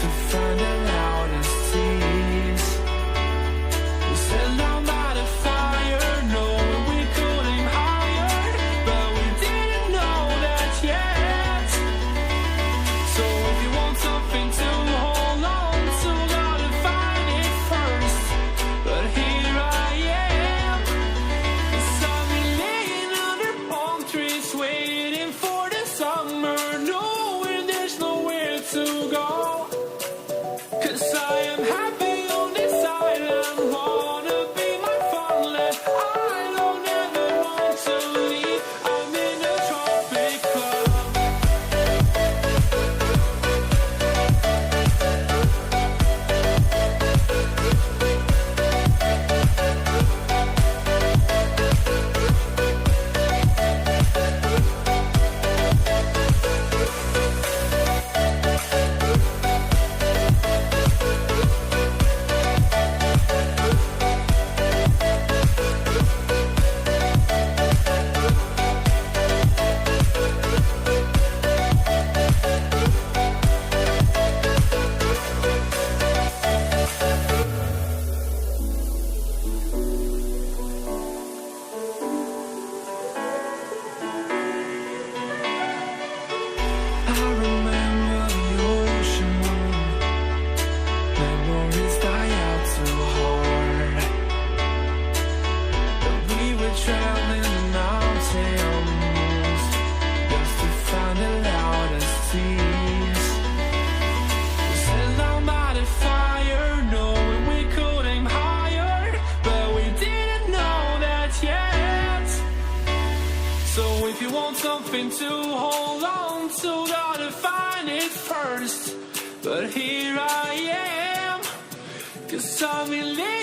to find the loudest tease. We set down by the fire, knowing we could aim higher, but we didn't know that yet. So if you want something to hold on to, gotta find it first. But here I am, 'cause I've been laying under palm trees, waiting for the summer, knowing there's nowhere to go. 'Cause I am happy on this island, wanna be my farmland. I don't ever want to leave, I'm in a tropic club. I remember the ocean moon, memories die out too hard. But we were traveling the mountains just to find the loudest tease. We sat down by the fire, knowing we could aim higher, but we didn't know that yet. So if you want something to hold on to, gotta find it first. But here I am, 'cause I've been living